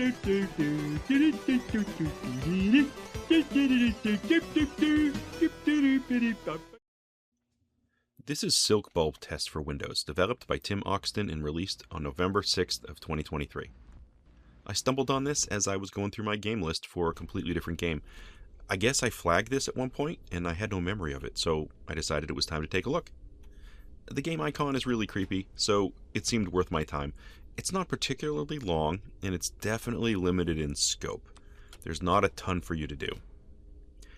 This is Silkbulb Test for Windows, developed by Tim Oxton and released on November 6th of 2023. I stumbled on this as I was going through my game list for a completely different game. I guess I flagged this at one point, and I had no memory of it, so I decided it was time to take a look. The game icon is really creepy, so it seemed worth my time. It's not particularly long, and it's definitely limited in scope. There's not a ton for you to do.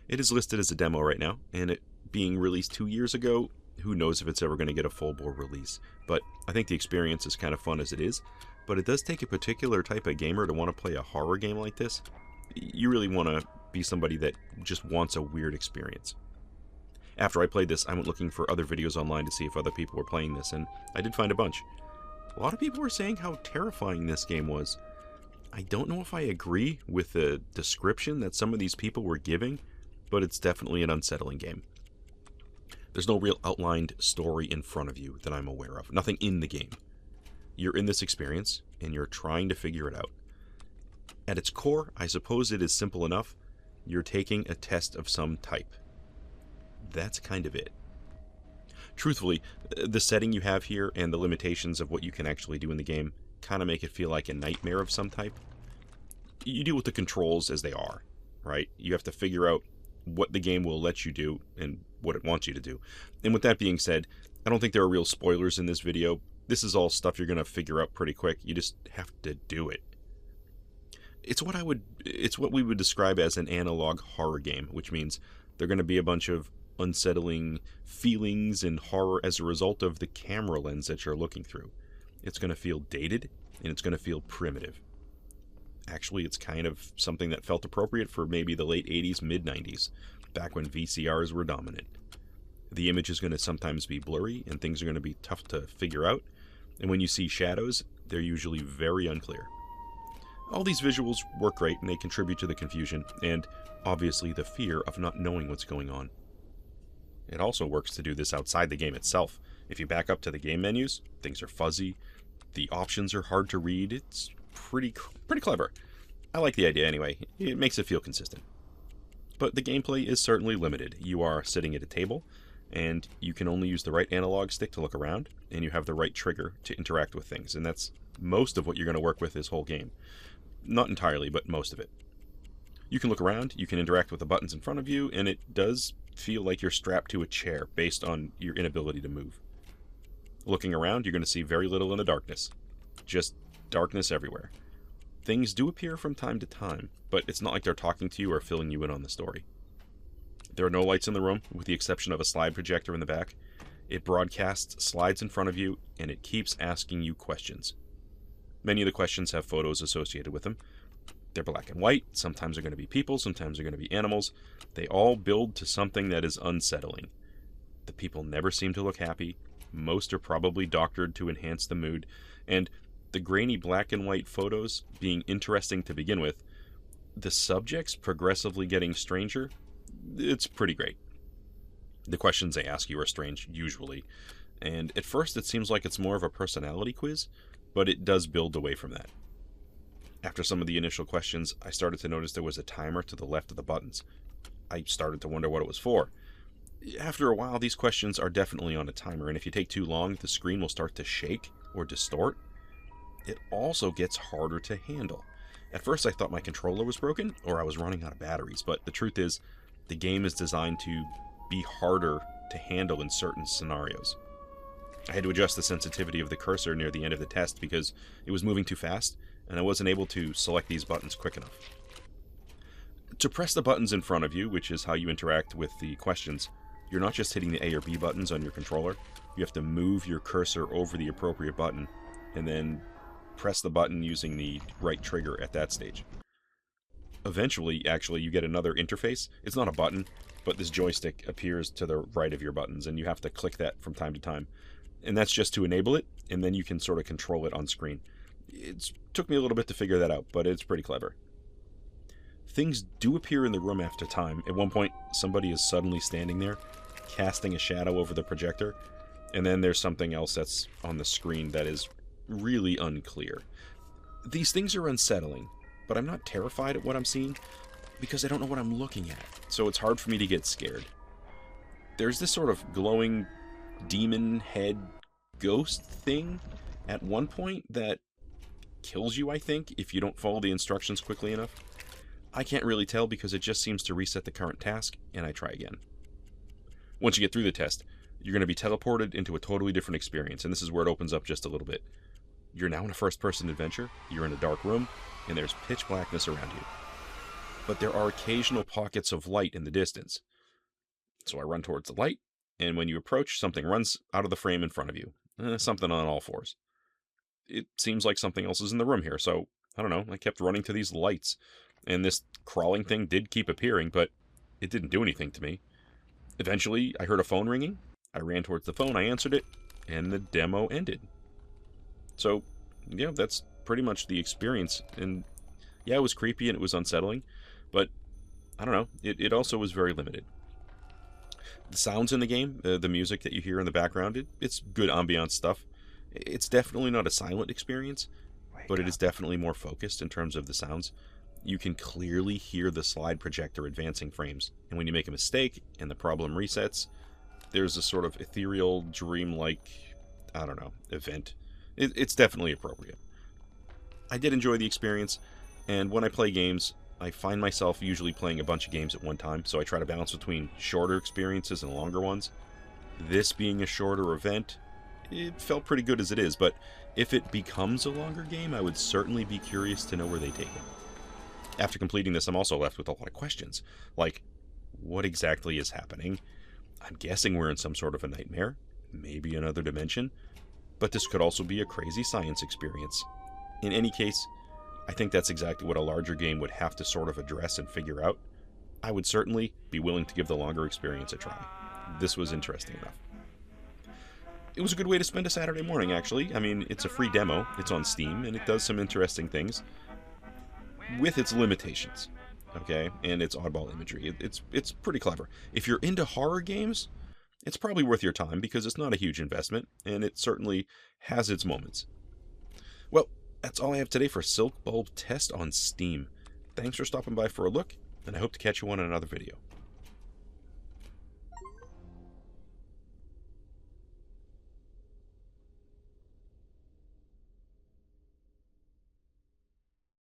It is listed as a demo right now, and it being released 2 years ago, who knows if it's ever going to get a full-bore release. But I think the experience is kind of fun as it is, but it does take a particular type of gamer to want to play a horror game like this. You really want to be somebody that just wants a weird experience. After I played this, I went looking for other videos online to see if other people were playing this, and I did find a bunch. A lot of people were saying how terrifying this game was. I don't know if I agree with the description that some of these people were giving, but it's definitely an unsettling game. There's no real outlined story in front of you that I'm aware of. Nothing in the game. You're in this experience, and you're trying to figure it out. At its core, I suppose it is simple enough. You're taking a test of some type. That's kind of it. Truthfully, the setting you have here and the limitations of what you can actually do in the game kind of make it feel like a nightmare of some type. You deal with the controls as they are, right? You have to figure out what the game will let you do and what it wants you to do. And with that being said, I don't think there are real spoilers in this video. This is all stuff you're going to figure out pretty quick. You just have to do it. It's what we would describe as an analog horror game, which means they're going to be a bunch of unsettling feelings and horror as a result of the camera lens that you're looking through. It's going to feel dated, and it's going to feel primitive. Actually, it's kind of something that felt appropriate for maybe the late 80s, mid-90s, back when VCRs were dominant. The image is going to sometimes be blurry, and things are going to be tough to figure out, and when you see shadows, they're usually very unclear. All these visuals work great, and they contribute to the confusion, and obviously the fear of not knowing what's going on. It also works to do this outside the game itself. If you back up to the game menus, things are fuzzy, the options are hard to read. It's pretty clever. I like the idea anyway. It makes it feel consistent. But the gameplay is certainly limited. You are sitting at a table, and you can only use the right analog stick to look around, and you have the right trigger to interact with things, and that's most of what you're going to work with this whole game. Not entirely, but most of it. You can look around, you can interact with the buttons in front of you, and it does feel like you're strapped to a chair based on your inability to move. Looking around, you're going to see very little in the darkness. Just darkness everywhere. Things do appear from time to time, but it's not like they're talking to you or filling you in on the story. There are no lights in the room, with the exception of a slide projector in the back. It broadcasts slides in front of you, and it keeps asking you questions. Many of the questions have photos associated with them. They're black and white, sometimes they're going to be people, sometimes they're going to be animals. They all build to something that is unsettling. The people never seem to look happy, most are probably doctored to enhance the mood, and the grainy black and white photos being interesting to begin with, the subjects progressively getting stranger, it's pretty great. The questions they ask you are strange, usually, and at first it seems like it's more of a personality quiz, but it does build away from that. After some of the initial questions, I started to notice there was a timer to the left of the buttons. I started to wonder what it was for. After a while, these questions are definitely on a timer, and if you take too long, the screen will start to shake or distort. It also gets harder to handle. At first, I thought my controller was broken, or I was running out of batteries, but the truth is, the game is designed to be harder to handle in certain scenarios. I had to adjust the sensitivity of the cursor near the end of the test because it was moving too fast, and I wasn't able to select these buttons quick enough. To press the buttons in front of you, which is how you interact with the questions, you're not just hitting the A or B buttons on your controller. You have to move your cursor over the appropriate button, and then press the button using the right trigger at that stage. Eventually, actually, you get another interface. It's not a button, but this joystick appears to the right of your buttons, and you have to click that from time to time. And that's just to enable it, and then you can sort of control it on screen. It took me a little bit to figure that out, but it's pretty clever. Things do appear in the room after time. At one point, somebody is suddenly standing there, casting a shadow over the projector, and then there's something else that's on the screen that is really unclear. These things are unsettling, but I'm not terrified at what I'm seeing because I don't know what I'm looking at, so it's hard for me to get scared. There's this sort of glowing demon head ghost thing at one point that kills you, I think, if you don't follow the instructions quickly enough. I can't really tell because it just seems to reset the current task, and I try again. Once you get through the test, you're going to be teleported into a totally different experience, and this is where it opens up just a little bit. You're now in a first-person adventure, you're in a dark room, and there's pitch blackness around you. But there are occasional pockets of light in the distance. So I run towards the light, and when you approach, something runs out of the frame in front of you. Something on all fours. It seems like something else is in the room here, so, I don't know, I kept running to these lights, and this crawling thing did keep appearing, but it didn't do anything to me. Eventually, I heard a phone ringing. I ran towards the phone, I answered it, and the demo ended. So, yeah, that's pretty much the experience. And yeah, it was creepy and it was unsettling, but I don't know, it also was very limited. The sounds in the game, the music that you hear in the background, it's good ambiance stuff. It's definitely not a silent experience, but it is definitely more focused in terms of the sounds. You can clearly hear the slide projector advancing frames, and when you make a mistake and the problem resets, there's a sort of ethereal, dreamlike, I don't know, event. It's definitely appropriate. I did enjoy the experience, and when I play games, I find myself usually playing a bunch of games at one time, so I try to balance between shorter experiences and longer ones. This being a shorter event, it felt pretty good as it is, but if it becomes a longer game, I would certainly be curious to know where they take it. After completing this, I'm also left with a lot of questions, like, what exactly is happening? I'm guessing we're in some sort of a nightmare, maybe another dimension, but this could also be a crazy science experience. In any case, I think that's exactly what a larger game would have to sort of address and figure out. I would certainly be willing to give the longer experience a try. This was interesting enough. It was a good way to spend a Saturday morning, actually. I mean, it's a free demo, it's on Steam, and it does some interesting things with its limitations, okay, and its oddball imagery. It's pretty clever. If you're into horror games, it's probably worth your time because it's not a huge investment, and it certainly has its moments. Well, that's all I have today for Silkbulb Test on Steam. Thanks for stopping by for a look, and I hope to catch you on another video.